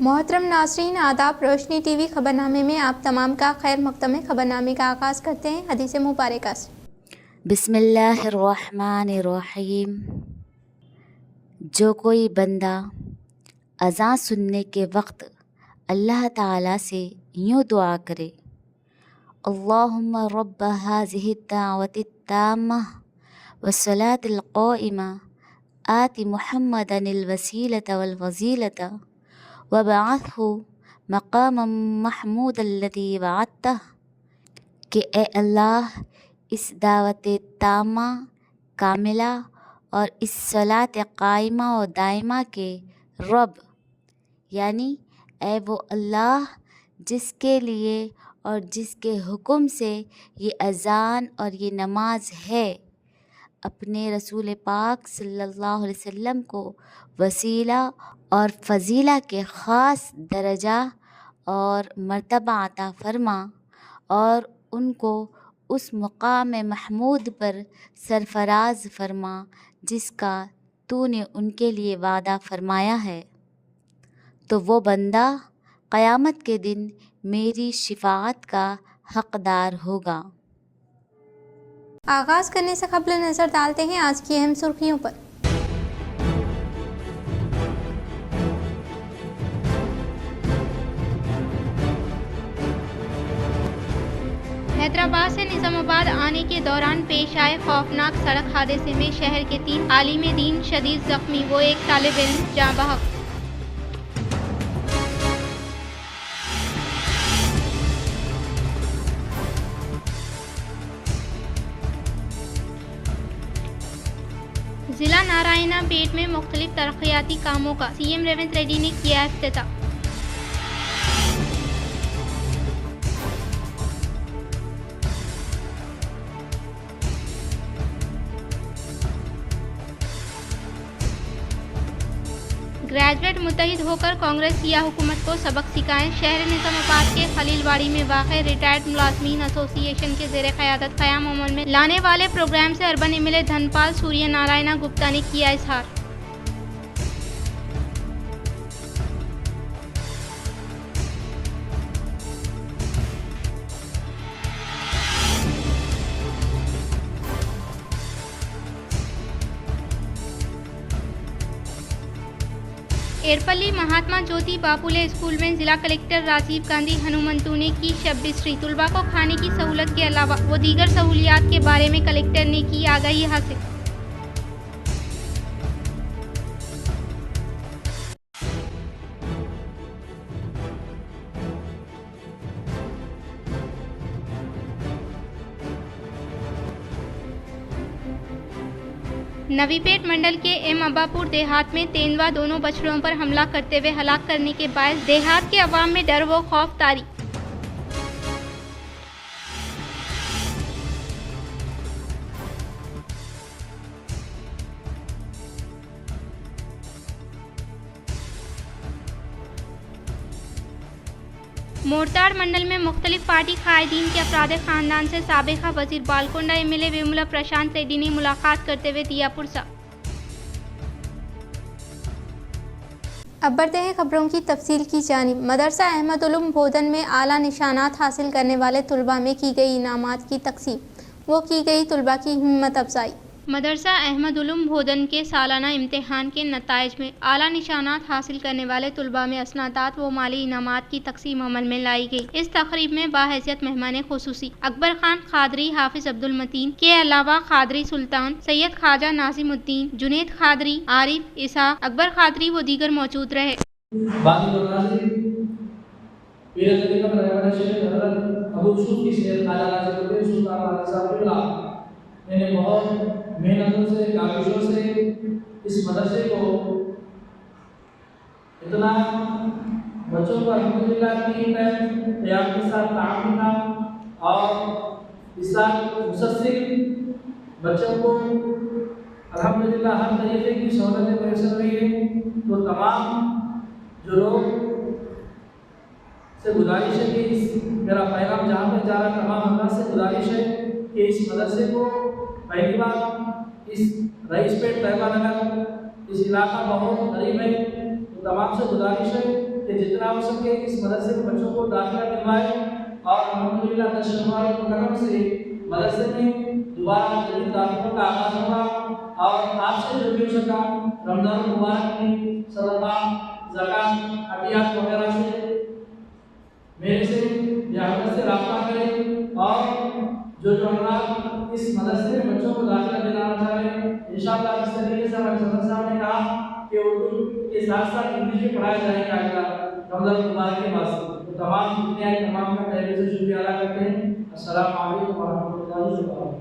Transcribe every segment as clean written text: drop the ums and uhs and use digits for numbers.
मोहतरम नाज़रीन आदाब। रोशनी टीवी खबरनामे में आप तमाम का खैर मकदम है। खबरनामे का आगाज़ करते हैं हदीस मुबारका से। बिस्मिल्लाहिर्रहमानिर्रहीम। जो कोई बंदा अज़ान सुनने के वक्त अल्लाह ताला से यूँ दुआ करे, अल्लाहुम्मा रब्ब हाज़िहि दावति ताम्मा वस्सलातिल क़ाइमा आति मुहम्मदनिल वसीलता वल फज़ीलता वबअथहु मक़ामम महमूदल्लज़ी वअदतह, कि ए अल्लाह, इस दावत तामा कामिला और इस सलात कायमा और दायमा के रब, यानी ए वो अल्लाह जिसके लिए और जिसके हुक्म से ये अज़ान और ये नमाज है, अपने रसूल पाक सल्लल्लाहु अलैहि वसल्लम को वसीला और फ़ज़ीला के ख़ास दर्जा और मर्तबा अता फ़रमा और उनको उस मुक़ाम महमूद पर सरफ़राज़ फ़रमा जिसका तूने उनके लिए वादा फ़रमाया है। तो वो बंदा क़यामत के दिन मेरी शिफ़ाअत का हक़दार होगा। आगाज़ करने से कबल नज़र डालते हैं आज की अहम सुर्खियों पर। हैदराबाद से निज़ामाबाद आने के दौरान पेश आए खौफनाक सड़क हादसे में शहर के 3 आलिम दीन शदीद जख्मी व एक तालिब इल्म जाँ बहक। जिला नारायणापेट में मुख्तलिफ तरक्याती कामों का सीएम रेवंत रेड्डी ने किया इफ्तिताह। ग्रेजुएट मुत्तहिद होकर कांग्रेस या हुकूमत को सबक सिखाएं। शहर निज़ामाबाद के खलीलवाड़ी में वाक़ रिटायर्ड मुलाज़मीन एसोसिएशन के ज़ेर क़यादत क़याम अमल में लाने वाले प्रोग्राम से अर्बन एमएलए धनपाल सूर्य नारायणा गुप्ता ने किया इज़हार। एरपल्ली महात्मा ज्योति बापुले स्कूल में जिला कलेक्टर राजीव गांधी हनुमंतु ने की शब्बिश्री। तुलबा को खाने की सहूलत के अलावा वो दीगर सहूलियात के बारे में कलेक्टर ने की आगाही हासिल। नवीपेट मंडल के एम अब्बापुर देहात में तेंदुआ दोनों बछड़ों पर हमला करते हुए हलाक करने के बायस देहात के अवाम में डर व खौफ तारी। मोरताड़ मंडल में मुख्तलिफ पार्टी कायदीन के अफराद खानदान से साबिका वजीर बालकोंडा एमएलए वेमुला प्रशांत रेड्डी ने मुलाकात करते हुए दिया पुरसा। अब बढ़ते हैं खबरों की तफसील की जानिब। मदरसा अहमद उलूम बोधन में आला निशानात हासिल करने वाले तुलबा में की गई इनामात की तकसीम वो की गई तुलबा की हिम्मत अफजाई। मदरसा अहमद उलूम बोधन के सालाना इम्तिहान के नताइज में आला निशानात हासिल करने वाले तुलबा में असनादात व माली इनामात की तकसीम अमल में लाई गई। इस तकरीब में बाहैसियत मेहमान खुसूसी अकबर खान खादरी, हाफिज अब्दुल मतीन के अलावा खादरी सुल्तान, सैयद ख्वाजा नाजिमुद्दीन, जुनेद खादरी, आरिफ इसा, अकबर खादरी व दीगर मौजूद रहे। मैंने बहुत मेहनतों से काविशों से इस मदरसे को इतना बच्चों को अल्हम्दुलिल्लाह टीम में तैयार के साथ काम किया और इस साल मुसस्सिल बच्चों को अल्हम्दुलिल्लाह हर तरीके की सहूलतें मैसर हुई है। तो तमाम जो लोग से गुजारिश है कि मेरा पैगाम जहाँ पर जा रहा है तमाम अल्लाह से गुजारिश है कि इस मदरसे को पहली बार इस रईसपेट तैयबा नगर इस इलाका बहुत गरीब है, तो तमाम से गुजारिश है कि जितना हो सके इस मदरसे में बच्चों को दाखिला दिलवाएं और अल्हम्दुलिल्लाह 10 शव्वाल मुकर्रम से मदरसे में दोबारा जदीद दाखिलों का आगाज होगा और आपसे जो भी हो सका रमजान मुबारक में सदका ज़कात अतियात वगैरह से मेरे से या हमसे राब्ता करें और जो हमारा इस मदरसे में बच्चों को दाखिला दिलाना चाह रहे हैं इंशाअल्लाह इस तरीके से हमारे सदर साहब ने कहा कि उर्दू के साथ साथ इंग्लिश भी पढ़ाया जाएगा रमजान मुबारक के बाद तो तमाम जितने आए तमाम का पहले से शुक्रिया अदा करते हैं। अस्सलाम वालेकुम व रहमतुल्लाहि व बरकातहू।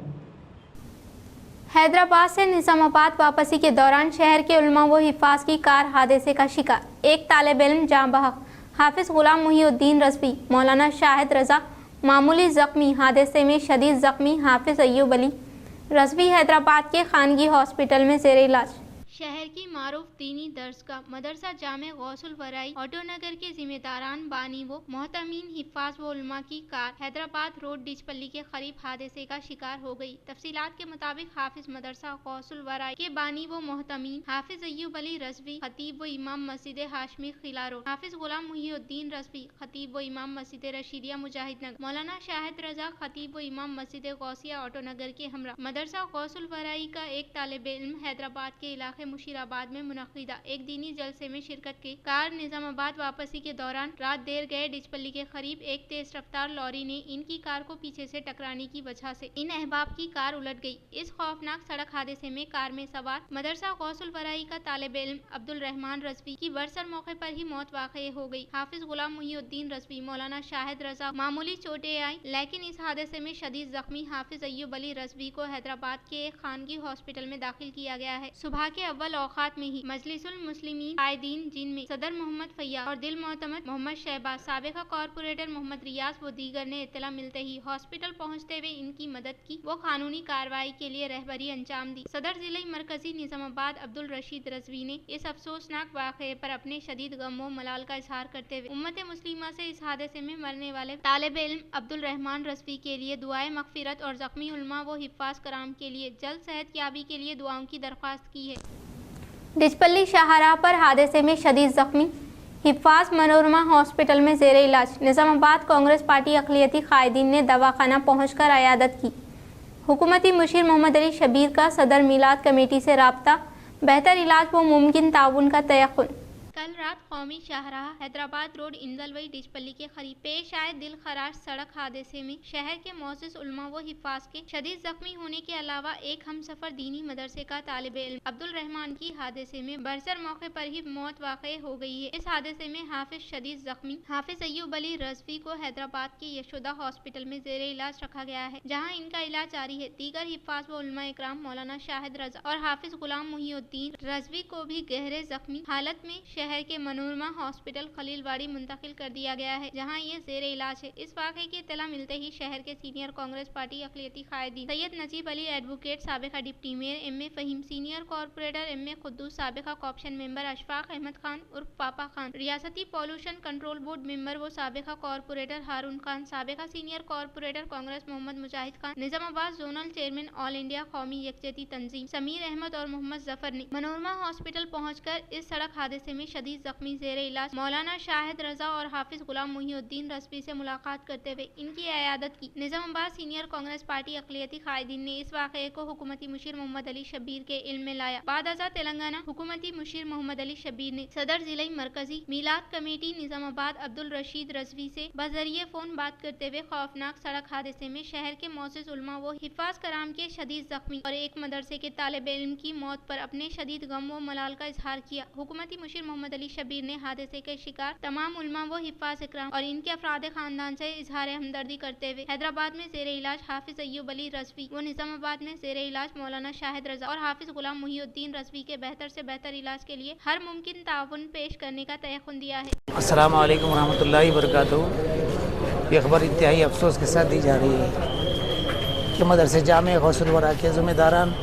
हैदराबाद से निज़ामाबाद वापसी के दौरान शहर के उलमा व हिफ़ाज़ की कार हादसे का शिकार, एक तालिब इल्म जाँ बहक। हाफिज़ गुलाम मुहीउद्दीन रज़वी मौलाना शाहिद रज़ा मामूली ज़ख्मी, हादसे में शदीद ज़ख्मी हाफिज़ अय्यूब अली रज़वी हैदराबाद के खानगी हॉस्पिटल में ज़ेर इलाज। शहर की मारूफ दीनी दर्सगाह मदरसा जामे गौसुल वराई ऑटोनगर के जिम्मेदारान बानी व मोहतमीन हिफ़ाज़ व उलमा की कार हैदराबाद रोड डिचपल्ली के करीब हादसे का शिकार हो गई। तफसीलात के मुताबिक हाफिज मदरसा गौसुल वराई के बानी व मोहतमीन हाफिज अय्यूब अली रज़वी खतीब व इमाम मस्जिद हाशमी खिला रोड, हाफिज गुलाम मुहीउद्दीन रज़वी खतीब व इमाम मस्जिद रशीदिया मुजाहिद नगर, मौलाना शाहिद रज़ा खतीब व इमाम मस्जिद गौसिया ऑटोनगर के हमरा मदरसा गौसुल वराई का एक तालिब इल्म हैदराबाद के इलाके मुशीराबाद में मुनक़िदा एक दीनी जलसे में शिरकत की कार निज़ामाबाद वापसी के दौरान रात देर गए डिचपल्ली के करीब एक तेज रफ्तार लॉरी ने इनकी कार को पीछे से टकराने की वजह से इन अहबाब की कार उलट गई। इस खौफनाक सड़क हादसे में कार में सवार मदरसा गौसुल वराई का तालिब इल्म अब्दुल रहमान रज़वी की बरसर मौके पर ही मौत वाक़ई हो गई। हाफिज गुलाम मुहीउद्दीन रज़वी मौलाना शाहिद रज़ा मामूली चोटें आई, लेकिन इस हादसे में शदीद जख्मी हाफिज अय्यूब अली रज़वी को हैदराबाद के एक खानगी हॉस्पिटल में दाखिल किया गया है। सुबह के अव्वल औकात में ही मजलिसुल मुस्लिमीन कायदीन जिनमें सदर मोहम्मद फैयाज और दिल मोहतमद मोहम्मद शहबाज, साबिका कॉर्पोरेटर मोहम्मद रियाज व दीगर ने इत्तला मिलते ही हॉस्पिटल पहुंचते हुए इनकी मदद की व कानूनी कार्रवाई के लिए रहबरी अंजाम दी। सदर जिले मरकजी निज़ामाबाद अब्दुल रशीद रज़वी ने इस अफसोसनाक वाक़े पर अपने शदीद गम व मलाल का इजहार करते हुए उम्मत मुस्लिमा से इस हादसे में मरने वाले तालिब इल्म अब्दुल रहमान रज़वी के लिए दुआए मग़फ़िरत और ज़ख्मी उलमा व हिफ़ाज़ कराम के लिए जल्द सेहतयाबी के लिए दुआओं की दरख्वास्त की है। डिचपल्ली शाहराह पर हादसे में शदीद जख्मी हिफ़ाज़ मनोरमा हॉस्पिटल में ज़ेर इलाज। निज़ामाबाद कांग्रेस पार्टी अक़लियती कायदीन ने दवाखाना पहुंचकर अयादत की। हुकूमती मुशीर मोहम्मद अली शब्बीर का सदर मीलाद कमेटी से राब्ता, बेहतर इलाज व मुमकिन ताउन का तयक़ुन। कल रात कौमी शाहराह हैदराबाद रोड इंदलवई डिचपल्ली के करीब पेश आए दिल खराश सड़क हादसे में शहर के मोअज़्ज़िज़ उलमा व हिफ़ाज़ के शदीद जख्मी होने के अलावा एक हमसफ़र दीनी मदरसे का तालिब इल्म अब्दुल रहमान की हादसे में बरसर मौके पर ही मौत वाक़ई हो गई है। इस हादसे में हाफिज शदीद जख्मी हाफिज अय्यूब अली रज़वी को हैदराबाद के यशोदा हॉस्पिटल में ज़ेर इलाज रखा गया है, जहाँ इनका इलाज जारी है। दीगर हिफ़ाज़ व उलमा इकराम मौलाना शाहिद रज़ा और हाफिज गुलाम मुहीउद्दीन रज़वी को भी गहरे जख्मी हालत में शहर के मनोरमा हॉस्पिटल खलीलवाड़ी मुंतकिल कर दिया गया है, जहां ये ज़ेर इलाज है। इस वाक़े की इत्तला मिलते ही शहर के सीनियर कांग्रेस पार्टी अक़लियती कायदीन सैयद नजीब अली एडवोकेट, साबिका deputy mayor M A. Faheem, senior corporator M A. Quddus, साबिका कॉप्शन मेंबर अशफाक अहमद खान उर्फ पापा खान, रियासती पॉल्यूशन कंट्रोल बोर्ड मेंबर व साबिका कॉर्पोरेटर हारून खान, साबिका senior corporator Congress Mohammed Mujahid Khan, Nizamabad zonal chairman all India Qaumi Yakjehti तंजीम समीर अहमद और मोहम्मद जफर ने मनोरमा हॉस्पिटल पहुंचकर इस सड़क हादसे में शदीद जख्मी ज़ेर इलाज मौलाना शाहिद रज़ा और हाफिज गुलाम मुहीउद्दीन रज़वी से मुलाकात करते हुए इनकी अयादत की। निज़ामाबाद सीनियर कांग्रेस पार्टी अक़लियती कायदीन ने इस वाक़े को हुकूमती मुशीर मोहम्मद अली शब्बीर के इल्म में लाया। बाद अज़ा तेलंगाना हुकूमती मुशीर मोहम्मद अली शब्बीर ने सदर जिले मरकजी मीलाद कमेटी निज़ामाबाद अब्दुल रशीद रज़वी से बज़रिए फ़ोन बात करते हुए खौफनाक सड़क हादसे में शहर के मोअज़्ज़िज़ उलमा व हिफ़ाज़ कराम के शदीद जख्मी और एक मदरसे के तालिब इल्म की मौत पर अपने शदीद गम व मलाल का इजहार किया। हुकूमती मुशीर मोहम्मद अली शब्बीर ने हादसे के शिकार तमाम उलमा व हिफ़ाज़ इकराम और इनके अफराद खानदान से इजहार हमदर्दी करते हुए हैदराबाद में ज़ेर इलाज हाफिज अय्यूब अली रज़वी व निज़ामाबाद में ज़ेर इलाज मौलाना शाहिद रज़ा और हाफिज गुलाम मुहीउद्दीन रज़वी के बेहतर से बेहतर इलाज के लिए हर मुमकिन ताउन पेश करने का तयक़ुन दिया है। अस्सलामु अलैकुम रहमतुल्लाहि व बरकातहू। ये खबर इंतहाई अफसोस के साथ दी जा रही है कि मदरसे जामे गौसुल वरा के ज़िम्मेदारान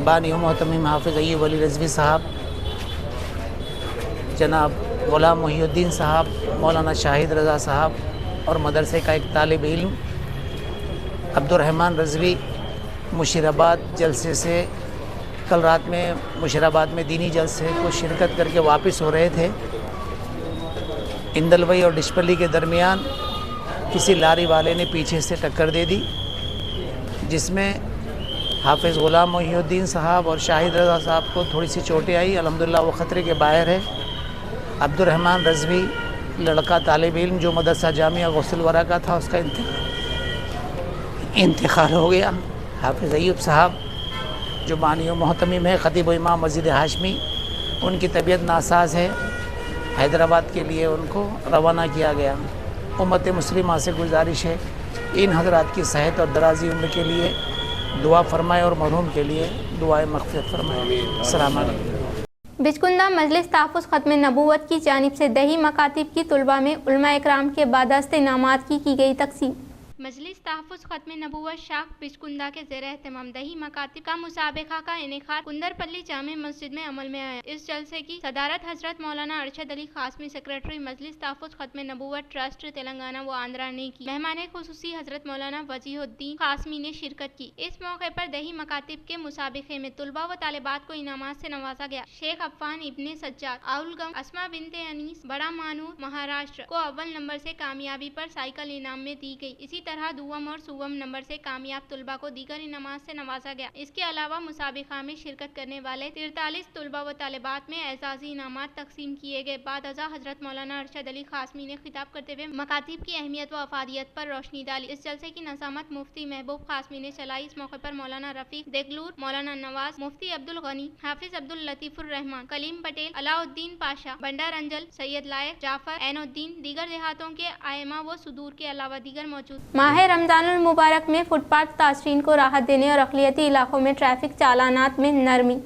बानी मोहतमीम हाफिज अय्यूब अली रज़वी साहब, जनाब गुलाम मुहीउद्दीन साहब, मौलाना शाहिद रज़ा साहब और मदरसे का एक तालिब इल्म अब्दुल रहमान रज़वी मुशीराबाद जलसे से कल रात में मुशीराबाद में दीनी जलसे को शिरकत करके वापस हो रहे थे इंदलवई और डिशपल्ली के दरमियान किसी लारी वाले ने पीछे से टक्कर दे दी, जिसमें हाफिज़ ग़ुलाम मोहिउद्दीन साहब और शाहिद रज़ा साहब को थोड़ी सी चोटें आई। अल्हम्दुलिल्लाह वो ख़तरे के बाहर है। अब्दुर्रहमान रज़वी लड़का तालिब इल्म जो मदरसा जामिया गौसुल वरा का था, उसका इंतकाल हो गया। हाफिज़ अय्यूब साहब जो बानी व मोहतमिम है, ख़तीब व इमाम मस्जिद हाशमी, उनकी तबीयत नासाज है। हैदराबाद के लिए उनको रवाना किया गया। उम्मत मुस्लिमा से गुजारिश है इन हज़रात की सेहत और दराज़ी उम्र के लिए दुआ फरमाए और मरहूम के लिए दुआए मग़फ़िरत फरमाए। अस्सलाम वालेकुम। बिचकुंदा मजलिस तहफ़्फ़ुज़ ख़त्म नबूवत की जानिब से दही मकातिब की तुलबा में उलमा इकराम के बादस्ते इनामात की गई तक़सीम। मजलिस तहफ़्फ़ुज़ ख़त्म नबूवत शाख बिचकुंदा के ज़ेर एहतमाम दही मकातिब का मुसाबिक़ा का इनेकाद कुंदरपल्ली जामे मस्जिद में अमल में आया। इस जलसे की सदारत हज़रत मौलाना अरशद अली ख़ासमी, सेक्रेटरी मजलिस तहफ़्फ़ुज़ ख़त्म नबूवत ट्रस्ट तेलंगाना व आंध्रा ने की। मेहमान खुसूसी हज़रत मौलाना वजीहुद्दीन ख़ासमी ने शिरकत की। इस मौके पर दही मकातिब के मुसाबिक़े में तुलबा व तालिबात को इनामात से नवाजा गया। शेख अफ़ान इब्ने सज्जाद आउलगम, अस्मा बिनते अनीस बड़ा मानूर महाराष्ट्र को अव्वल नंबर से कामयाबी पर साइकिल इनाम में दी गई। इसी तरह दुवम और सुवम नंबर से कामयाब तुलबा को दीगर इनामात से नवाजा गया। इसके अलावा मुसाबिक़ा में शिरकत करने वाले 43 तुलबा व तालिबात में एजाज़ी इनामात तकसीम किए गए। बाद अज़ा हज़रत मौलाना अरशद अली ख़ासमी ने खिताब करते हुए मकातिब की अहमियत व अफादियत पर रोशनी डाली। इस जलसे की नज़ामत मुफ्ती महबूब ख़ासमी ने चलाई। इस मौके पर मौलाना रफ़ीक देगलूर, मौलाना नवाज, मुफ्ती अब्दुल गनी, हाफिज़ अब्दुल लतीफ़ुर रहमान, कलीम पटेल, अलाउद्दीन पाशा, बंडार अंजल, सैयद लायक, जाफ़र, ऐनुद्दीन, दीगर देहातों के आयमा व सुदूर के अलावा दीगर मौजूद। माह रमज़ानुल मुबारक में फुटपाथ तासरीन को राहत देने और अक़लियती इलाकों में ट्रैफिक चालानात में नरमी,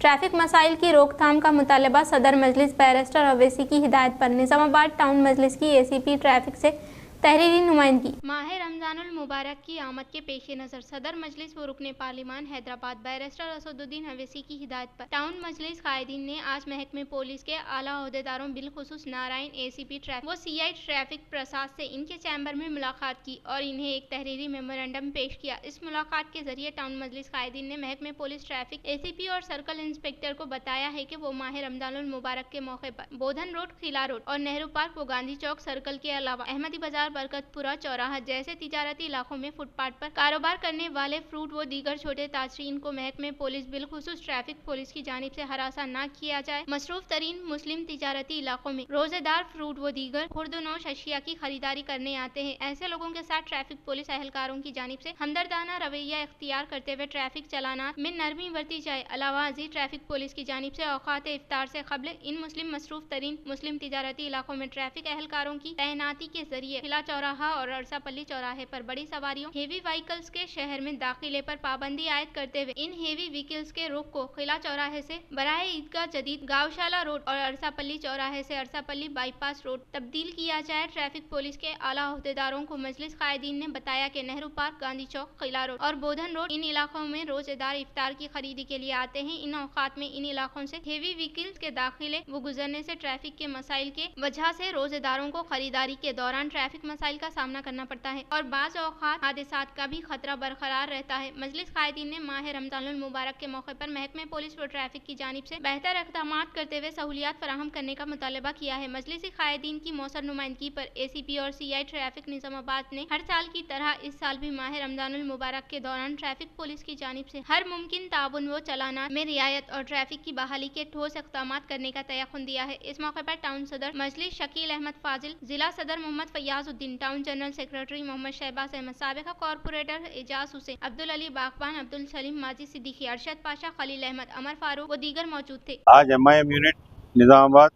ट्रैफिक मसाइल की रोकथाम का मुतालबा सदर मजलिस बैरिस्टर अवैसी की हिदायत पर निज़ामाबाद टाउन मजलिस की ACP ट्रैफिक से तहरीरी नुमाइंदगी। माह रमज़ानुल मुबारक की आमद के पेश नज़र सदर मजलिस व रुकने पार्लिमान हैदराबाद बैरिस्टर असदुद्दीन अवैसी की हिदायत पर टाउन मजलिस कायदीन ने आज महकमे पुलिस के आला अहदेदारों बिलखुसूस नारायण ACP ट्रैफिक व CI ट्रैफिक प्रसाद से इनके चैम्बर में मुलाकात की और इन्हें एक तहरीरी मेमोरेंडम पेश किया। इस मुलाकात के जरिए टाउन मजलिस कायदीन ने महकमे पुलिस ट्रैफिक ACP और सर्कल इंस्पेक्टर को बताया है कि वो माह रमज़ानुल मुबारक के मौके पर बोधन रोड, खिला रोड और नेहरू पार्क व गांधी चौक सर्कल के अलावा अहमदी बाजार, बरकतपुरा चौराहा जैसे तिजारती इलाकों में फुटपाथ पर कारोबार करने वाले फ्रूट व दीगर छोटे ताजरीन को महकमे पुलिस बिलखुसूस ट्रैफिक पुलिस की जानिब से हरासा न किया जाए। मसरूफ तरीन मुस्लिम तिजारती इलाकों में रोजेदार फ्रूट व दीगर खुर्दनोश अशिया की खरीदारी करने आते हैं। ऐसे लोगों के साथ ट्रैफिक पुलिस एहलकारों की जानिब से हमदर्दाना रवैया इख्तियार करते हुए ट्रैफिक चलानात में नरमी बरती जाए। अलावा अजीज ट्रैफिक पुलिस की जानिब से औकात इफ्तार से कबल इन मुस्लिम मसरूफ तरीन मुस्लिम तिजारती इलाकों में ट्रैफिक एहलकारों की तैनाती के जरिए किला चौराहा और अरसापल्ली चौराहे पर बड़ी सवारियों हेवी व्हीकल्स के शहर में दाखिले पर पाबंदी आयद करते हुए इन हेवी व्हीकल्स के रुख को किला चौराहे से बराए ईदगाह जदीद गौशाला रोड और अरसापल्ली चौराहे से अरसापल्ली बाईपास रोड तब्दील किया जाए। ट्रैफिक पुलिस के आला अहदेदारों को मजलिस कायदीन ने बताया कि नेहरू पार्क, गांधी चौक, किला रोड और बोधन रोड इन इलाकों में रोजेदार इफ्तार की खरीदी के लिए आते हैं। इन औकात में इन इलाकों से हेवी व्हीकल्स के दाखिले व गुजरने से ट्रैफिक के मसाइल के वजह से रोजेदारों को खरीदारी के दौरान ट्रैफिक मसाइल का सामना करना पड़ता है और बाज़ औक़ात हादिसात का भी खतरा बरकरार रहता है। मजलिस कायदीन ने माह रमज़ानुल मुबारक के मौके पर महकमे पुलिस व ट्रैफिक की जानिब से बेहतर इक़दामात करते हुए सहूलियात फराहम करने का मुतालबा किया है। मजलिस कायदीन की मौसर नुमाइंदगी पर ACP और CI ट्रैफिक निज़ामाबाद ने हर साल की तरह इस साल भी माह रमज़ानुल मुबारक के दौरान ट्रैफिक पुलिस की जानिब से हर मुमकिन ताउन व चलाना में रियायत और ट्रैफिक की बहाली के ठोस इक़दामात करने का तयक़ुन दिया है। इस मौके पर टाउन सदर मजलिस शकील अहमद फाजिल, जिला सदर Mohammed Fayazuddin, town general secretary Mohammed Shahbaz Ahmed, साबिक़ा कॉर्पोरेटर एजाज हुसैन, अब्दुल अली बागबान, अब्दुल सलीम, माजिद सिद्दीकी, अरशद पाशा, खलील अहमद, अमर फारूक व दीगर मौजूद थे। आज MIM unit Nizamabad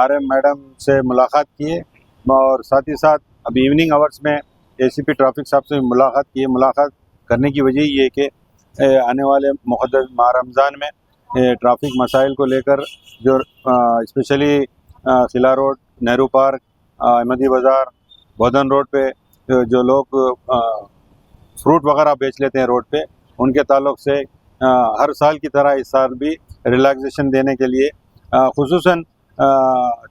RM madam से मुलाकात किए और साथ ही साथ अभी इवनिंग आवर्स में ACP ट्रैफिक साहब से मुलाकात किए। मुलाकात करने की वजह ये कि आने वाले मुक़द्दस माह रमज़ान में ट्रैफिक मसाइल को लेकर जो स्पेशली किला रोड, नेहरू पार्क, अहमदी बाज़ार, बोधन रोड पे जो लोग फ्रूट वगैरह बेच लेते हैं रोड पे, उनके ताल्लुक से हर साल की तरह इस साल भी रिलैक्सेशन देने के लिए खुसूसन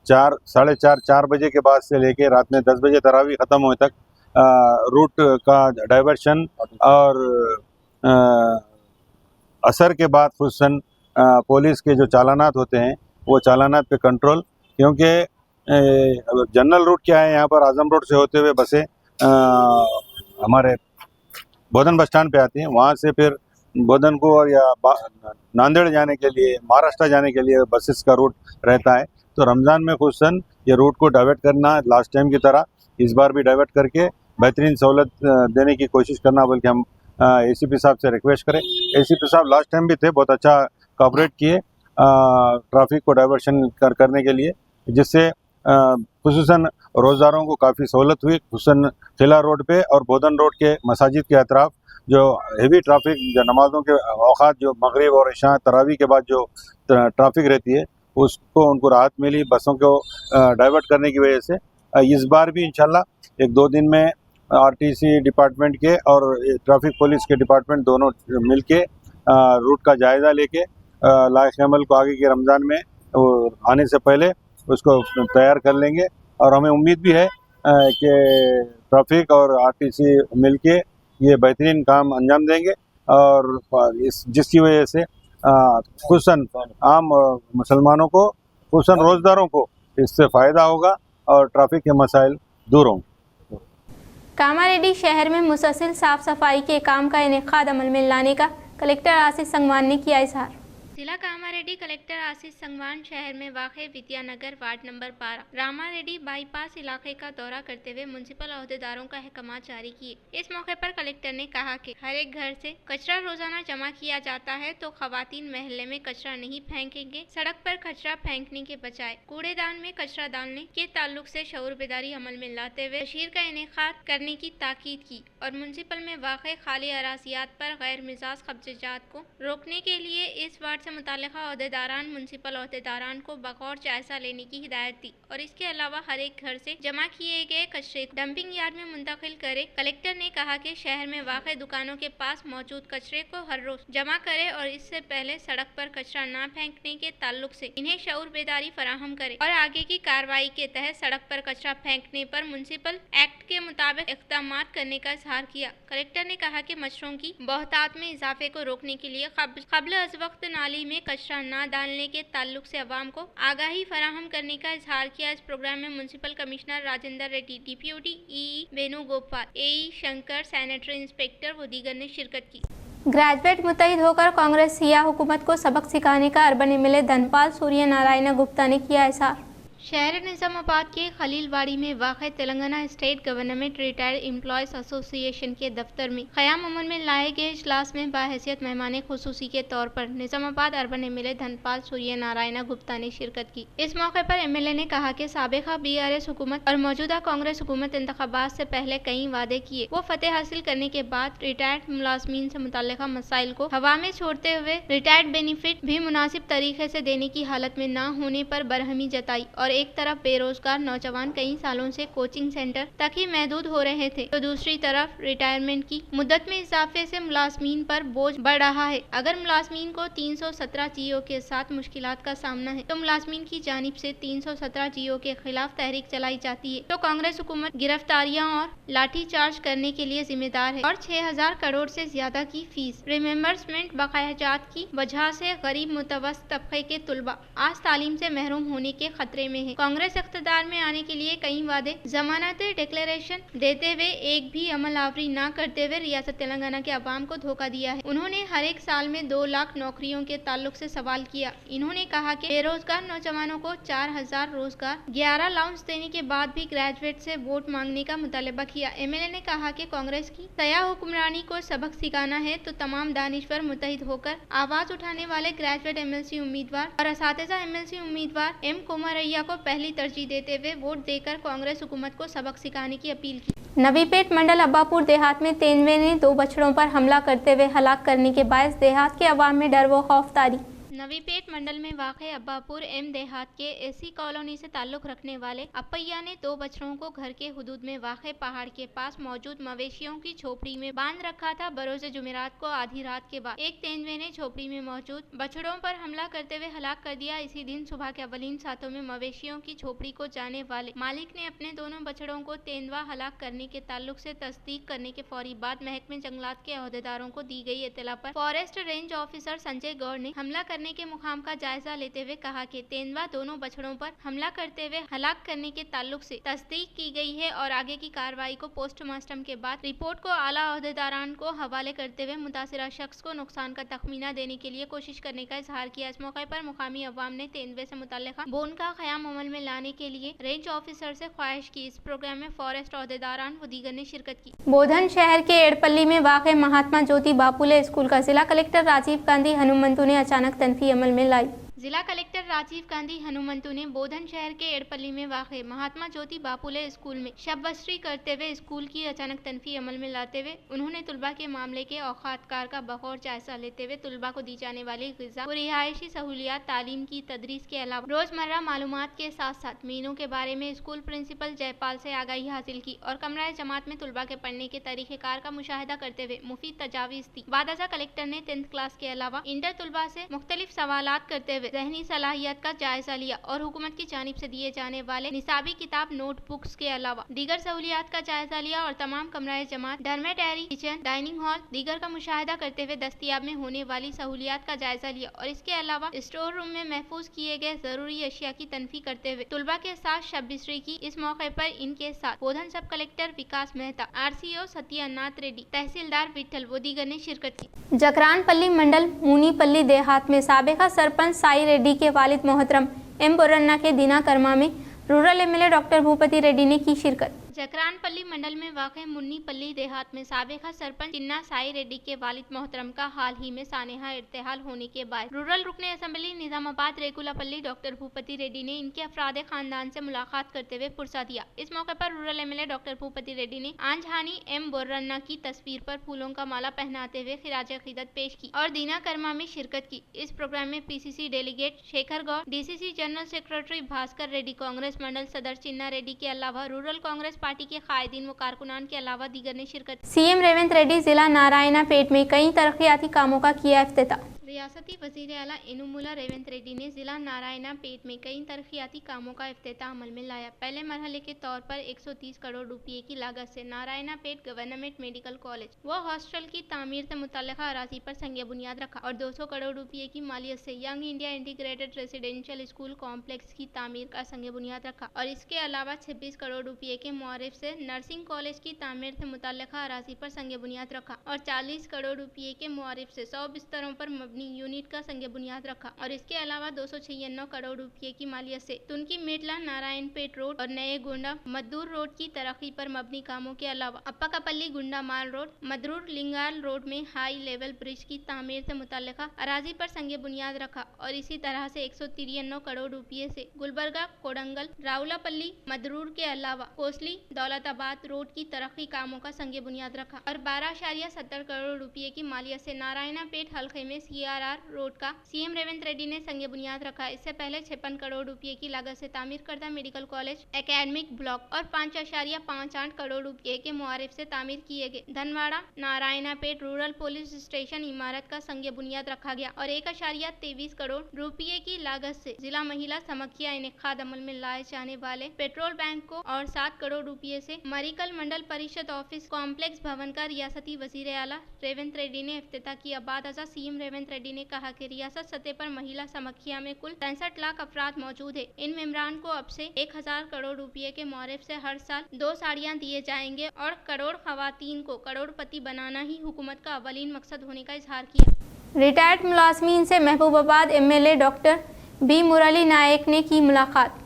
4 बजे के बाद से लेके रात में 10 बजे तरावी ख़त्म होने तक रूट का डाइवर्शन और असर के बाद खुसूसन पुलिस के जो चालानात होते हैं वो चालानात पे कंट्रोल, क्योंकि जनरल रूट क्या है, यहाँ पर आजम रोड से होते हुए बसें हमारे बोधन बस स्टैंड पे आती हैं। वहाँ से फिर बोधन को और या नांदेड़ जाने के लिए, महाराष्ट्र जाने के लिए बसेस का रूट रहता है। तो रमज़ान में खुसूसन ये रूट को डाइवर्ट करना, लास्ट टाइम की तरह इस बार भी डाइवर्ट करके बेहतरीन सहूलत देने की कोशिश करना, बल्कि हम एसीपी साहब से रिक्वेस्ट करें। एसीपी साहब लास्ट टाइम भी थे, बहुत अच्छा कोऑपरेट किए ट्रैफिक को डाइवर्शन करने के लिए, जिससे खुसूसन रोज़दारों को काफ़ी सहूलत हुई। खुसूसन किला रोड पे और बोधन रोड के मसाजिद के अतराफ जो हेवी ट्रैफिक, जो नमाज़ों के औकात, जो मगरिब और इशा तरावी के बाद जो ट्रैफिक रहती है, उसको उनको राहत मिली बसों को डाइवर्ट करने की वजह से। इस बार भी इंशाल्लाह 1-2 दिन में आरटीसी डिपार्टमेंट के और ट्रैफिक पुलिस के डिपार्टमेंट दोनों मिलके रूट का जायज़ा लेके लाइक अमल को आगे के रमज़ान में आने से पहले उसको तैयार कर लेंगे। और हमें उम्मीद भी है कि ट्रैफिक और आरटीसी मिलके ये बेहतरीन काम अंजाम देंगे और जिसकी वजह से खुसूसन आम मुसलमानों को, खुसूसन रोज़दारों को इससे फ़ायदा होगा और ट्रैफिक के मसाइल दूर होंगे। कामारेड्डी शहर में मुसलसल साफ सफाई के काम का इनेकाद अमल में लाने का कलेक्टर आशीष संगवान ने किया इजहार। जिला कामारेड्डी कलेक्टर आशीष संगवान शहर में वाक़ विद्यानगर वार्ड नंबर 12 रामारेड्डी बाईपास इलाके का दौरा करते हुए म्युनिसिपल अहदेदारों का अहकाम जारी किए। इस मौके पर कलेक्टर ने कहा कि हर एक घर से कचरा रोजाना जमा किया जाता है, तो खवातीन महल्ले में कचरा नहीं फेंकेंगे। सड़क पर कचरा फेंकने के बजाय कूड़ेदान में कचरा डालने के ताल्लुक से शऊर बेदारी अमल में लाते हुए तशहीर का इनेकाद करने की ताकीद की और म्युनिसिपल में वाक़ खाली अराजियात पर गैर मिजाज कब्जात को रोकने के लिए इस वार्ड मुताल्लिक़ा अहदेदारान म्युनिसिपल अहदेदारान को बगौर जायजा लेने की हिदायत दी और इसके अलावा हर एक घर से जमा किए गए कचरे को डंपिंग यार्ड में मुंतकिल करे। कलेक्टर ने कहा कि शहर में वाक़ दुकानों के पास मौजूद कचरे को हर रोज जमा करे और इससे पहले सड़क पर कचरा न फेंकने के ताल्लुक से इन्हें शऊर बेदारी फराहम करे और आगे की कार्रवाई के तहत सड़क पर कचरा फेंकने पर म्युनिसिपल एक्ट के मुताबिक इक़दाम करने का इजहार किया। कलेक्टर ने कहा कि मच्छरों की बहुतात में इजाफे को रोकने के लिए क़ब्ल अज़ वक्त नाली में कचरा न डालने के ताल्लुक से अवाम को आगाही फराहम करने का इजहार किया। इस प्रोग्राम में municipal commissioner Rajender Reddy, deputy E Venugopal, AE Shankar, sanitary inspector व दीगर ने शिरकत की। ग्रेजुएट मुत्तहिद होकर कांग्रेस सिया हुकूमत को सबक सिखाने का अर्बन एमएलए धनपाल सूर्य नारायण गुप्ता ने किया इजहार। शहर निजामाबाद के खलीलवाड़ी में वाक़ Telangana state government retired employees association के दफ्तर में क़याम अमल में लाए गए इजलास में बाहैसियत मेहमान खुसूसी के तौर पर निजामाबाद अर्बन एमएलए धनपाल सूर्य नारायण गुप्ता ने शिरकत की। इस मौके पर एमएलए ने कहा कि साबिक़ा बीआरएस हुकूमत और मौजूदा कांग्रेस हुकूमत इंतखाबात से पहले कई वादे किए, वो फतेह हासिल करने के बाद रिटायर्ड मुलाजमीन से मुतल्लिक़ा मसाइल को हवा में छोड़ते हुए रिटायर्ड बेनिफिट भी मुनासिब तरीके से देने की हालत में न होने पर बरहमी जताई और एक तरफ बेरोजगार नौजवान कई सालों से कोचिंग सेंटर तक ही महदूद हो रहे थे, तो दूसरी तरफ रिटायरमेंट की मुद्दत में इजाफे से मुलाजमीन पर बोझ बढ़ रहा है। अगर मुलाजमीन को 317 जीओ के साथ मुश्किलात का सामना है, तो मुलाजमीन की जानिब से 317 जीओ के खिलाफ तहरीक चलाई जाती है, तो कांग्रेस हुकूमत गिरफ्तारियां और लाठी चार्ज करने के लिए जिम्मेदार है और 6000 करोड़ से ज्यादा की फीस रिमेम्बर्समेंट बकायाजात की वजह से गरीब मुतवस्सित तबके के तुलबा आज तालीम से महरूम होने के खतरे में है। कांग्रेस इख्तियार में आने के लिए कई वादे, जमानत, डिक्लेरेशन देते हुए एक भी अमल आवरी न करते हुए रियासत तेलंगाना के अवाम को धोखा दिया है। उन्होंने हर एक साल में 2 लाख नौकरियों के ताल्लुक से सवाल किया। इन्होंने कहा कि बेरोजगार नौजवानों को 4000 रोजगार, 11 अलाउंस देने के बाद भी ग्रेजुएट से वोट मांगने का मुतालबा किया। एमएलए ने कहा कि कांग्रेस की सया हुक्मरानी को सबक सिखाना है, तो तमाम दानिश्वर मुत्तहिद होकर आवाज उठाने वाले ग्रेजुएट एमएलसी उम्मीदवार और असातिज़ा एमएलसी उम्मीदवार एम कुमारैया को पहली तरजीह देते हुए वोट देकर कांग्रेस हुकूमत को सबक सिखाने की अपील की। नवीपेट मंडल अब्बापुर देहात में तेंदुए ने 2 बछड़ों पर हमला करते हुए हलाक करने के बायस देहात के अवाम में डर व खौफ तारी। नवीपेट मंडल में वाक़े अब्बापुर एम देहात के एसी कॉलोनी से ताल्लुक रखने वाले अपैया ने 2 बछड़ों को घर के हुदूद में वाक़े पहाड़ के पास मौजूद मवेशियों की झोपड़ी में बांध रखा था। बरोज़ जुमेरात को आधी रात के बाद एक तेंदुए ने झोपड़ी में मौजूद बछड़ों पर हमला करते हुए हलाक कर दिया। इसी दिन सुबह के अवलीन सातों में मवेशियों की झोपड़ी को जाने वाले मालिक ने अपने दोनों बछड़ों को तेंदुआ हलाक करने के ताल्लुक से तस्दीक करने के फौरी बाद महकमे जंगलात के अहदेदारों को दी गई इत्तला पर forest range officer Sanjay Gaur ने हमला करने करने के मुकाम का जायजा लेते हुए कहा कि तेंदुआ दोनों बछड़ों पर हमला करते हुए हलाक करने के ताल्लुक से तस्दीक की गई है और आगे की कार्रवाई को पोस्टमार्टम के बाद रिपोर्ट को आला अहदेदारान को हवाले करते हुए मुतासिरा शख्स को नुकसान का तखमीना देने के लिए कोशिश करने का इजहार किया। इस मौके पर मुकामी अवाम ने तेंदुए से मुतल्लिका बोन का क़याम अमल में लाने के लिए रेंज ऑफिसर से ख्वाहिश की। इस प्रोग्राम में फॉरेस्ट अहदेदारान व दीगर ने शिरकत की। बोधन शहर के एड़पल्ली में वाक़ महात्मा ज्योति बापुले स्कूल का जिला कलेक्टर राजीव गांधी हनुमंतु ने अचानक तनफी अमल में लाई। जिला कलेक्टर राजीव गांधी हनुमंतु ने बोधन शहर के एड़पल्ली में वाक़े महात्मा ज्योति बापुले स्कूल में शबबस्ती करते हुए स्कूल की अचानक तनफी अमल में लाते हुए उन्होंने तुलबा के मामले के औकातकार का बगौर जायजा लेते हुए तुलबा को दी जाने वाली ग़िज़ा और रिहायशी सहूलियात, तालीम की तदरीस के अलावा रोज़मर्रा मालूमात के साथ साथ मीनों के बारे में स्कूल प्रिंसिपल जयपाल से आगाही हासिल की और कमरा जमात में तुलबा के पढ़ने के तरीक़ेकार का मुशाहिदा करते हुए मुफीद तजावीज़ दी। बादशाह कलेक्टर ने 10th क्लास के अलावा इंटर तुलबा से मुख्तलिफ सवालात करते हुए ज़हनी सलाहियत का जायजा लिया और हुकूमत की जानिब से दिए जाने वाले निसाबी किताब, नोटबुक्स के अलावा दीगर सहूलियात का जायजा लिया और तमाम कमराए जमात, डॉर्मेटरी, किचन, डाइनिंग हॉल दीगर का मुशाहिदा करते हुए दस्तयाब में होने वाली सहूलियात का जायजा लिया और इसके अलावा स्टोर रूम में महफूज किए गए जरूरी अशिया की तनफी करते हुए तुलबा के साथ शबबिस्री की। इस मौके पर इनके साथ बोधन सब कलेक्टर विकास मेहता, RCO सत्यनाथ रेड्डी, तहसीलदार विठल व दीगर ने शिरकत की। जकरानपल्ली मंडल मुनीपल्ली देहात में साबिका सरपंच साई रेड्डी के वालिद मोहतरम M बोरन्ना के दीना कर्मा में rural MLA doctor Bhupathi Reddy ने की शिरकत। जकरानपल्ली मंडल में वाक़े मुन्नीपल्ली देहात में साबिका सरपंच चिन्ना साई रेड्डी के वालिद मोहतरम का हाल ही में सानेहा इर्तिहाल होने के बाद रूरल रुकने असेंबली निजामाबाद रेगुलापल्ली डॉक्टर भूपति रेड्डी ने इनके अफराद खानदान से मुलाकात करते हुए पुरसा दिया। इस मौके पर rural MLA doctor Bhupathi Reddy ने आंजहानी M बोरन्ना की तस्वीर पर फूलों का माला पहनाते हुए खिराज अकीदत पेश की और दीना कर्मा में शिरकत की। इस प्रोग्राम में PCC delegate Shekar Goud, DCC general secretary Bhaskar Reddy, Congress mandal सदर चिन्ना रेड्डी के अलावा रूरल कांग्रेस पार्टी के कायदीन व कारकुनान के अलावा दीगर ने शिरकत। CM रेवंत रेड्डी जिला नारायणापेट में कई तरक्याती कामों का किया इफ्तिताह। रियासती वज़ीर आला इनुमुला रेवंत रेड्डी ने जिला नारायणापेट में कई तरक्याती कामों का इफ्तिताह अमल में लाया। पहले मरहले के तौर पर 130 करोड़ रुपये की लागत से नारायणापेट गवर्नमेंट मेडिकल कॉलेज व हॉस्टल की तामीर से मुतल्लिका अराजी पर संग बुनियाद रखा और 200 करोड़ रुपये की मालियत से young India integrated residential school complex की तामीर का संग बुनियाद रखा और इसके अलावा 26 करोड़ रुपये के मुआरिफ से नर्सिंग कॉलेज की तामीर से मुतल्लिका अराजी पर संग बुनियाद रखा और 40 करोड़ रुपये के मुआरिफ से 100 बिस्तरों पर यूनिट का संग बुनियाद रखा और इसके अलावा 296 करोड़ रुपये की मालियत से तुनकी मेटला नारायणपेट रोड और नए गुंडा मदूर रोड की तरक्की पर मबनी कामों के अलावा अप्पाकापल्ली गुंडा माल रोड, मदरूर लिंगाल रोड में हाई लेवल ब्रिज की तामीर से मुतल्लिका अराजी पर संग बुनियाद रखा और इसी तरह से 193 करोड़ रुपये से गुलबर्गा, कोडंगल, राउलापल्ली, मदरूर के अलावा कोसली, दौलताबाद रोड की तरक्की कामों का संग बुनियाद रखा और 12.70 करोड़ रुपये की मालियत से नारायणापेट हल्के में CRR रोड का CM रेवंत रेड्डी ने संग बुनियाद रखा। इससे पहले 56 करोड़ रुपये की लागत से तामीर करदा मेडिकल कॉलेज, एकेडमिक ब्लॉक और 5.58 करोड़ रुपये के मुआरिफ से तामीर किए गए धनवाड़ा नारायणापेट रूरल पुलिस स्टेशन इमारत का संग बुनियाद रखा गया और 1.23 करोड़ रुपये की लागत से जिला महिला समख्या इनेकाद अमल में लाए जाने वाले पेट्रोल बैंक को और 7 करोड़ रुपये से मरिकल मंडल परिषद ऑफिस कॉम्प्लेक्स भवन का रियासती वजीर आला रेवंत रेड्डी ने इफ्तिताह किया। बाद CM रेवंत रेड्डी ने कहा कि रियासत सतह पर महिला समख्या में कुल 63 लाख अफराद मौजूद है। इन मेम्बरान को अब से 1000 करोड़ रुपये के मुआरिफ से हर साल 2 साड़ियाँ दिए जाएंगे और करोड़ खवातीन को करोड़पति बनाना ही हुकूमत का अवलीन मकसद होने का इजहार किया। रिटायर्ड मुलाजमीन से महबूबाबाद MLA डॉक्टर B मुरली नायक ने की मुलाकात।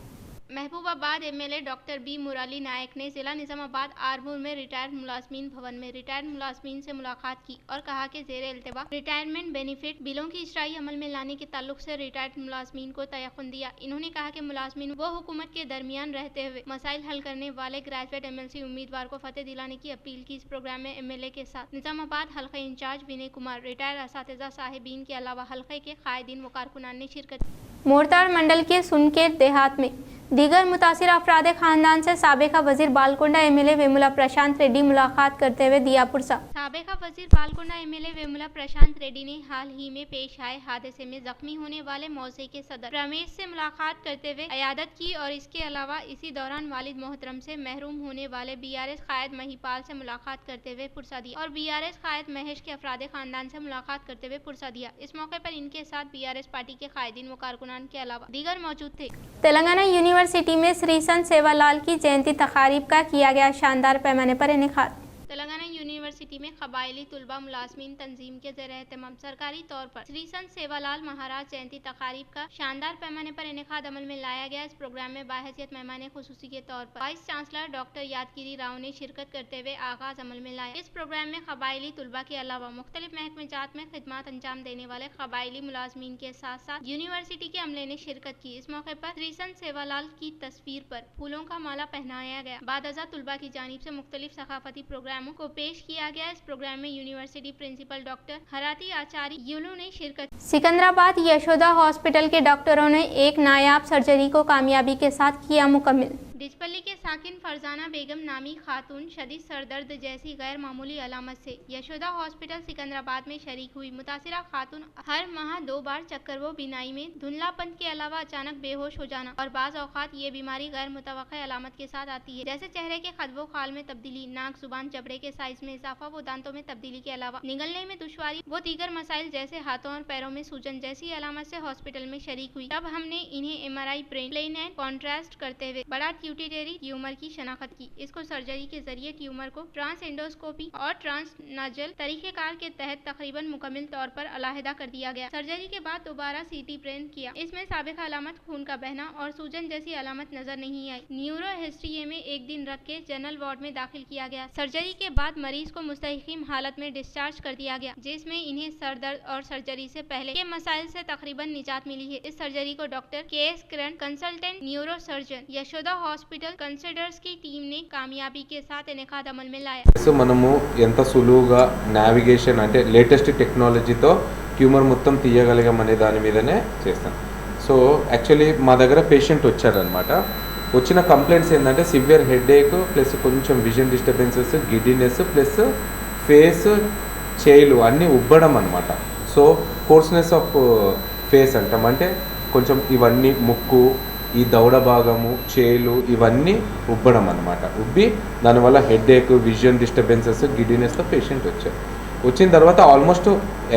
महबूबाबाद MLA डॉक्टर B मुरली नायक ने जिला निजामाबाद आरमूर में रिटायर्ड मुलाजमीन भवन में रिटायर्ड मुलाजमीन से मुलाकात की और कहा कि ज़ेरे इल्तिवा रिटायरमेंट बेनिफिट बिलों की इजराई अमल में लाने के ताल्लुक से रिटायर्ड मुलाजमीन को तयक़ुन दिया। इन्होंने कहा कि मुलाजमीन व हुकूमत के दरमियान रहते हुए मसाइल हल करने वाले ग्रेजुएट MLC उम्मीदवार को फतेह दिलाने की अपील की। इस प्रोग्राम में MLA के साथ निजामाबाद हल्के इंचार्ज विनय कुमार, रिटायर्ड असातिज़ा साहिबीन के अलावा हल्के के कायदीन व कारकुनान ने शिरकत की। मोरताड़ मंडल के सुनकेर देहात में दीगर मुतासिर अफराद खानदान से साबिका वजीर बालकोंडा एमएलए वेमुला प्रशांत रेड्डी मुलाकात करते हुए दिया पुरसा। साबिका वजीर बालकोंडा एमएलए वेमुला प्रशांत रेड्डी ने हाल ही में पेश आए हादसे में जख्मी होने वाले मौजे के सदर रमेश से मुलाकात करते हुए इयादत की और इसके अलावा इसी दौरान वालिद मोहतरम से महरूम होने वाले बीआरएस कायद महिपाल से मुलाकात करते हुए पुरसा दिया और बीआरएस कायद महेश के अफराद खानदान से मुलाकात करते हुए पुरसा दिया। इस मौके पर इनके साथ बीआरएस पार्टी के कायदीन व कारकुनान के अलावा दीगर मौजूद थे। तेलंगाना यूनिवर्सिटी में श्री संत सेवालाल की जयंती तकारीब का किया गया शानदार पैमाने पर इनेकाद। तेलंगाना यूनिवर्सिटी में कबायली तुलबा मुलाजमीन तंजीम के ज़ेर एहतमाम सरकारी तौर पर श्री संत सेवालाल महाराज जयंती तकारीब का शानदार पैमाने पर इनेकाद अमल में लाया गया। इस प्रोग्राम में बाहैसियत मेहमान खुसूसी के तौर पर वाइस चांसलर डॉक्टर यादगिरी राव ने शिरकत करते हुए आगाज अमल में लाया। इस प्रोग्राम में कबायली तुलबा के अलावा मुख्तलिफ महकमे जात में खिदमत अंजाम देने वाले कबायली मुलाजमीन के साथ साथ यूनिवर्सिटी के अमले ने शिरकत की। इस मौके पर श्री संत सेवालाल की तस्वीर पर फूलों का माला पहनाया गया। बादअज़ा तुलबा की जानिब से मुख्तलिफ सकाफती प्रोग्रामों को पेश किया गया। इस प्रोग्राम में यूनिवर्सिटी प्रिंसिपल डॉक्टर हराती आचार्य यूलू ने शिरकत। सिकंदराबाद यशोदा हॉस्पिटल के डॉक्टरों ने एक नायाब सर्जरी को कामयाबी के साथ किया मुकम्मल। डिचपल्ली के साकिन फरजाना बेगम नामी खातून शदीद सरदर्द जैसी गैर मामूली अलामत से यशोदा हॉस्पिटल सिकंदराबाद में शरीक हुई। मुतासिरा खातून हर माह 2 बार चक्कर व बीनाई में धुंधलापन के अलावा अचानक बेहोश हो जाना और बाज़ औक़ात ये बीमारी गैर मुतवक्किअ अलामत के साथ आती है, जैसे चेहरे के खदवो खाल में तब्दीली, नाक, जुबान, जबड़े के साइज में इजाफा व दांतों में तब्दीली के अलावा निगलने में दुश्वारी व दीगर मसाइल जैसे हाथों और पैरों में सूजन जैसी अलामत से हॉस्पिटल में शरीक हुई। तब हमने इन्हें MRI brain plain and contrast करते हुए बड़ा ट्यूटेरी ट्यूमर की शनाख्त की। इसको सर्जरी के जरिए ट्यूमर को ट्रांस एंडोस्कोपी और ट्रांस नाजल तरीकेकार के तहत तकरीबन मुकम्मल तौर पर अलहदा कर दिया गया। सर्जरी के बाद दोबारा CT ब्रेन किया। इसमें साबिका अलामत खून का बहना और सूजन जैसी अलामत नजर नहीं आई। न्यूरो हिस्ट्री में 1 दिन रख के जनरल वार्ड में दाखिल किया गया। सर्जरी के बाद मरीज को मुस्तहकीम हालत में डिस्चार्ज कर दिया गया, जिसमें इन्हें सर दर्द और सर्जरी से पहले के मसाइल से तकरीबन निजात मिली है। इस सर्जरी को doctor KS Kiran consultant neuro surgeon Yashoda hospital कंसिडर्स की टीम ने कामयाबी के साथ इनेकाद अमल में लाया। మనము ఎంత సులువుగా నావిగేషన్ అంటే లేటెస్ట్ టెక్నాలజీతో ట్యూమర్ మొత్తం తీయగలిగామనే దాని మీదనే చేస్తాం. సో యాక్చువల్లీ మా దగ్గర పేషెంట్ వచ్చారనమాట. వచ్చిన కంప్లైంట్స్ ఏంటంటే సివియర్ హెడేక్ ప్లస్ కొంచెం vision disturbances, giddiness plus face చేయిలు అన్నీ ఉబ్బడం అనమాట. సో కోర్స్నెస్ ఆఫ్ ఫేస్ అంటాం, అంటే కొంచెం ఇవన్నీ ముక్కు, ఈ దవడ భాగము, చేలు ఇవన్నీ ఉబ్బడం అనమాట. ఉబ్బి దానివల్ల హెడేక్, విజన్ డిస్టర్బెన్సెస్, గిడ్డినెస్తో పేషెంట్ వచ్చారు. వచ్చిన తర్వాత ఆల్మోస్ట్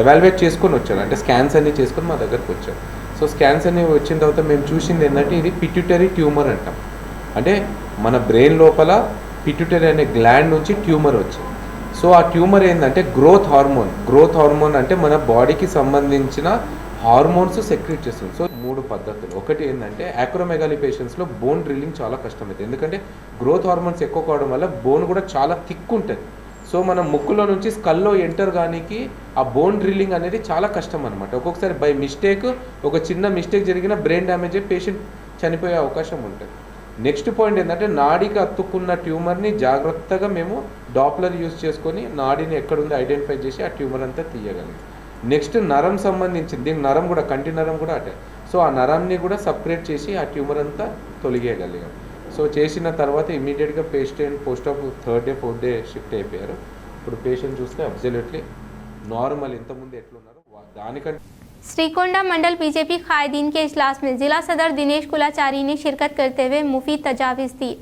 ఎవాల్యుయేట్ చేసుకొని వచ్చారు, అంటే స్కాన్స్ అన్నీ చేసుకొని మా దగ్గరకు వచ్చారు. సో స్కాన్స్ అన్నీ వచ్చిన తర్వాత మేము చూసింది ఏంటంటే ఇది పిట్యూటరీ ట్యూమర్ అంటాం. అంటే మన బ్రెయిన్ లోపల పిట్యూటరీ అనే గ్లాండ్ నుంచి ట్యూమర్ వచ్చింది. సో ఆ ట్యూమర్ ఏంటంటే గ్రోత్ హార్మోన్ అంటే మన బాడీకి సంబంధించిన హార్మోన్స్ సెక్రెట్ చేస్తుంది. సో 3 పద్ధతులు. ఒకటి ఏంటంటే యాక్రోమెగాలీ పేషెంట్స్లో బోన్ డ్రిల్లింగ్ చాలా కష్టమవుతుంది, ఎందుకంటే గ్రోత్ హార్మోన్స్ ఎక్కువ కావడం వల్ల బోన్ కూడా చాలా థిక్ ఉంటుంది. సో మనం ముక్కులో నుంచి స్కల్లో ఎంటర్ కానీకి ఆ బోన్ డ్రిల్లింగ్ అనేది చాలా కష్టం అనమాట. ఒక్కొక్కసారి బై మిస్టేక్ ఒక చిన్న మిస్టేక్ జరిగిన బ్రెయిన్ డ్యామేజ్ అయ్యి పేషెంట్ చనిపోయే అవకాశం ఉంటుంది. నెక్స్ట్ పాయింట్ ఏంటంటే నాడికి అతుక్కున్న ట్యూమర్ని జాగ్రత్తగా మేము డాప్లర్ యూజ్ చేసుకొని నాడిని ఎక్కడుందో ఐడెంటిఫై చేసి ఆ ట్యూమర్ అంతా తీయగలిగాం. నెక్స్ట్ నరం సంబంధించింది, దీని నరం కూడా కంటి నరం కూడా అటే. సో ఆ నరాన్ని కూడా సపరేట్ చేసి ఆ ట్యూమర్ అంతా తొలగేయగలిగాం. సో చేసిన తర్వాత ఇమీడియట్గా patient post of 3rd day 4th day shift అయిపోయారు. ఇప్పుడు పేషెంట్ చూస్తే అబ్సల్యూట్లీ నార్మల్, ఇంతకుముందు ఎట్లున్నారో దానికంటే. श्रीकोंडा मंडल बीजेपी कायदीन के इजलास में जिला सदर दिनेश कुलाचारी ने शिरकत करते हुए मुफीद तजावीज़ दी।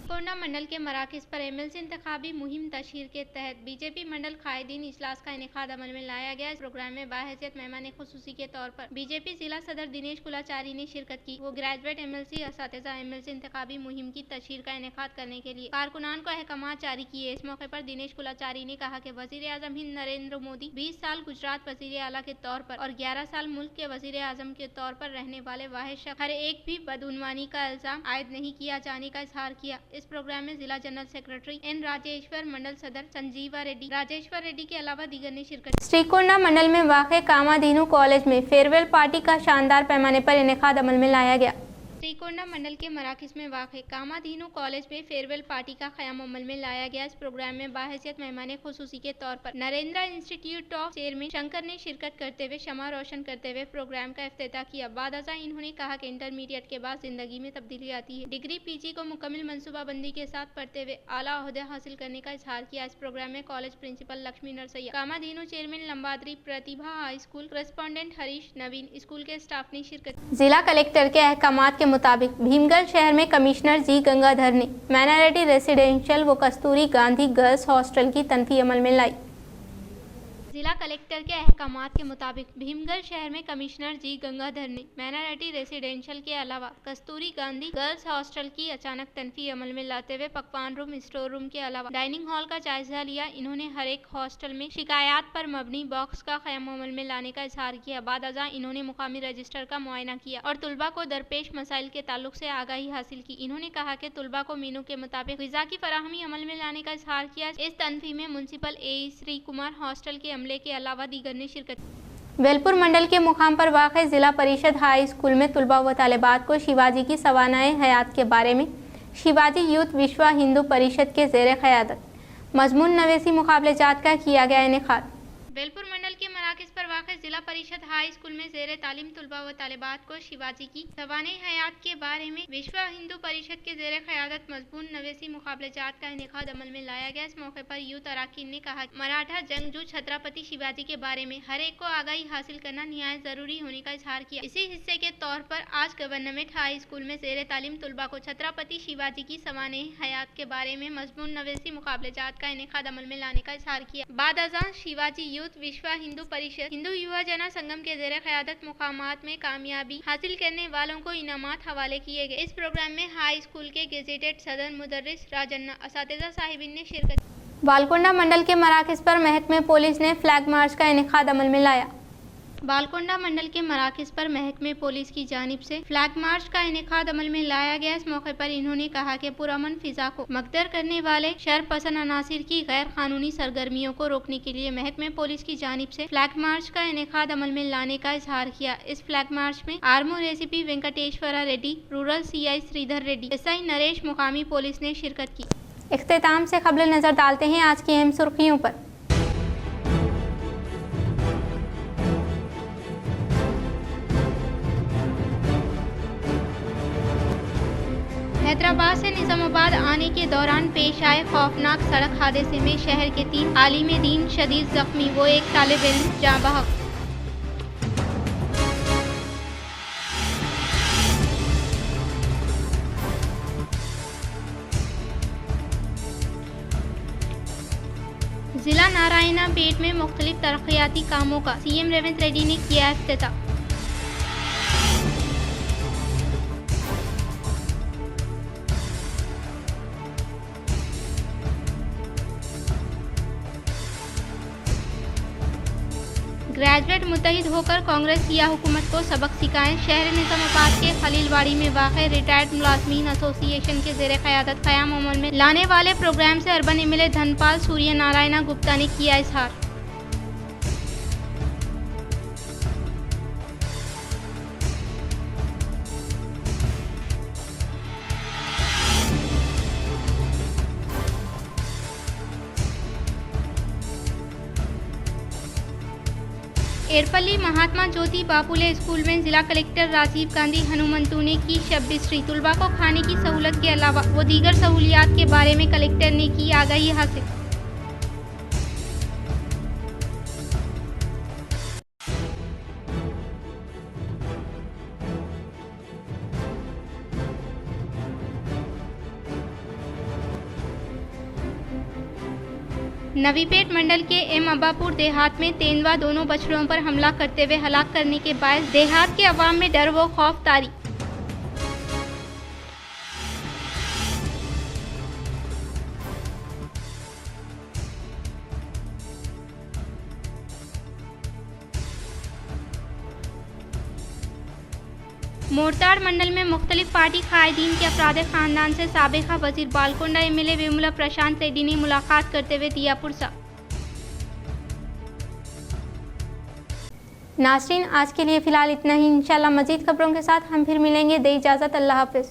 श्रीकोंडा मंडल के मराकज़ पर MLC इंतखाबी मुहिम तशहीर के तहत बीजेपी मंडल कायदीन इजलास का इनेकाद अमल में लाया गया। इस प्रोग्राम में बाहैसियत मेहमान खुसूसी के तौर पर बीजेपी जिला सदर दिनेश कुलाचारी ने शिरकत की। वो ग्रेजुएट MLC असातिज़ा MLC इंतखाबी मुहिम की तशहीर का इनेकाद करने के लिए कारकुनान को अहकामात जारी किए। इस मौके पर दिनेश कुलाचारी ने कहा कि वज़ीर आज़म हिंद नरेंद्र मोदी 20 साल गुजरात वज़ीर आला के तौर पर और 11 साल मुल्क के वज़ीर आज़म के तौर पर रहने वाले वाहिद शख्स हर एक भी बदउनवानी का इल्ज़ाम आयद नहीं किया जाने का इजहार किया। इस प्रोग्राम में जिला जनरल सेक्रेटरी N राजेश्वर, मंडल सदर संजीवा रेड्डी, राजेश्वर रेड्डी के अलावा दीगर ने शिरकत। श्रीकोंडा मंडल में वाक़े कामाधीनु कॉलेज में फेयरवेल पार्टी का शानदार पैमाने पर इनेकाद अमल में लाया गया। श्रीकोंडा मंडल के मराकज में वाक़ कामाधीनु कॉलेज में फेयरवेल पार्टी का क़याम अमल में लाया गया। इस प्रोग्राम में बाहैसियत मेहमान खुसूसी के तौर पर Narendra institute of chairman Shankar ने शिरकत करते हुए शमा रोशन करते हुए प्रोग्राम का इफ्तिताह किया। बाद अज़ा इन्होंने कहा कि इंटरमीडिएट के बाद जिंदगी में तब्दीली आती है। डिग्री PG को मुकम्मल मनसूबाबंदी के साथ पढ़ते हुए आला ओहदे हासिल करने का इजहार किया। इस प्रोग्राम में college principal Lakshmi Narsaiah, Kamadhenu chairman Lambadari Pratibha high school, correspondent Harish Naveen, school के स्टाफ ने शिरकत। जिला कलेक्टर के अहकामात के मुताबिक भीमगढ़ शहर में कमिश्नर जी गंगाधर ने माइनॉरिटी रेसिडेंशियल व कस्तूरी गांधी गर्ल्स हॉस्टल की तनफी अमल में लाई। जिला कलेक्टर के अहकामात के मुताबिक भीमगढ़ शहर में कमिश्नर जी गंगाधर ने माइनॉरिटी रेसिडेंशियल के अलावा कस्तूरी गांधी गर्ल्स हॉस्टल की अचानक तनफी अमल में लाते हुए पकवान रूम, स्टोर रूम के अलावा डाइनिंग हॉल का जायजा लिया। इन्होंने हर एक हॉस्टल में शिकायत पर मबनी बॉक्स का क़याम अमल में लाने का इजहार किया। बाद अज़ा इन्होंने मुकामी रजिस्टर का मुआयना किया और तुलबा को दरपेश मसाइल के ताल्लुक से आगाही हासिल की। इन्होंने कहा कि तुलबा को मीनू के मुताबिक ग़िज़ा की फराहमी अमल में लाने का इजहार किया। इस तनफी में municipal AE Shri Kumar, hostel के अमले के अलावा दीगर ने शिरकत। वेलपुर मंडल के मुकाम पर वाक़ जिला परिषद हाई स्कूल में तुलबा व तालिबात को शिवाजी की सवानाए हयात के बारे में शिवाजी यूथ विश्व हिंदू परिषद के ज़ेर क़यादत मजमून नवेसी मुकाबले जात का किया गया इनेकाद। वेलपुर मंडल के मराकज पर वाक़ जिला परिषद हाई स्कूल में ज़ेर तालीम तुलबा व तालिबात को शिवाजी की सवानाए हयात के बारे में विश्व हिंदू परिषद के ज़ेर क़यादत मजमून नवेसी मुकाबले जात का इनेकाद अमल में लाया गया। इस मौके पर यूथ अराकीन ने कहा मराठा जंगजू छत्रपति शिवाजी के बारे में हर एक को आगाही हासिल करना निहायत ज़रूरी होने का इजहार किया। इसी हिस्से के तौर पर आज गवर्नमेंट हाई स्कूल में ज़ेर तालीम तुलबा को छत्रपति शिवाजी की सवानाए हयात के बारे में मजमून नवेसी मुकाबले जात का इनेकाद अमल में लाने का इजहार किया। बाद अज़ा शिवाजी यूथ विश्व हिंदू परिषद हिंदू युवा जना संगम के ज़ेर क़यादत मुकामात में कामयाबी हासिल करने वालों को इनामात हवाले किए गए। इस प्रोग्राम में हाई स्कूल के गेजेटेड सदर मुदर्रिस राजन्ना, असातिज़ा साहिबीन ने शिरकत। बालकोंडा मंडल के मराकज पर महकमे पुलिस ने फ्लैग मार्च का इनेकाद अमल में लाया। बालकोंडा मंडल के मराकज पर महकमे पुलिस की जानिब से फ्लैग मार्च का इनेकाद अमल में लाया गया। इस मौके पर इन्होंने कहा कि पुरअमन फिजा को मकदर करने वाले शर पसंद अनासिर की गैर कानूनी सरगर्मियों को रोकने के लिए महकमे पुलिस की जानिब से फ्लैग मार्च का इनेकाद अमल में लाने का इजहार किया। इस फ्लैग मार्च में आर्मो रेसिपी Venkateshwara Reddy, rural CI Sridhar Reddy, SI Naresh, मुकामी पुलिस ने शिरकत की। इख्तिताम से क़ब्ल नजर डालते हैं आज की अहम सुर्खियों पर। हैदराबाद से निजामाबाद आने के दौरान पेश आए खौफनाक सड़क हादसे में शहर के 3 आलिम दीन शदीद जख्मी व एक तालिब इल्म जाँ बहक। जिला नारायणापेट में मुख्तलिफ तरक्याती कामों का CM रेवंत रेड्डी ने किया इफ्तिताह। ग्रेजुएट मुत्तहिद होकर कांग्रेस या हुकूमत को सबक सिखाएं। शहर निजामाबाद के खलीलवाड़ी में वाक़ रिटायर्ड मुलाजमीन एसोसिएशन के ज़ेर क़यादत क़याम अमल में लाने वाले प्रोग्राम से अर्बन MLA धनपाल सूर्य नारायणा गुप्ता ने किया इजहार। एरपल्ली महात्मा ज्योति बापुले स्कूल में जिला कलेक्टर राजीव गांधी हनुमंतु ने की शब्बिश्री। तुलबा को खाने की सहूलत के अलावा वो दीगर सहूलियात के बारे में कलेक्टर ने की आगाही हासिल। नवीपेट मंडल के M अब्बापुर देहात में तेंदुआ दोनों बछड़ों पर हमला करते हुए हलाक करने के बायस देहात के अवाम में डर व खौफ तारी। मोरताड़ मंडल में मुख्तलिफ पार्टी कायदीन के अफराद खानदान से साबिका वजीर बालकोंडा MLA वेमुला प्रशांत रेड्डी ने मुलाकात करते हुए दिया पुरसा। नाज़रीन, आज के लिए फ़िलहाल इतना ही। इंशाल्लाह मज़ीद खबरों के साथ हम फिर मिलेंगे। दे इजाज़त, अल्लाह हाफ़िज़।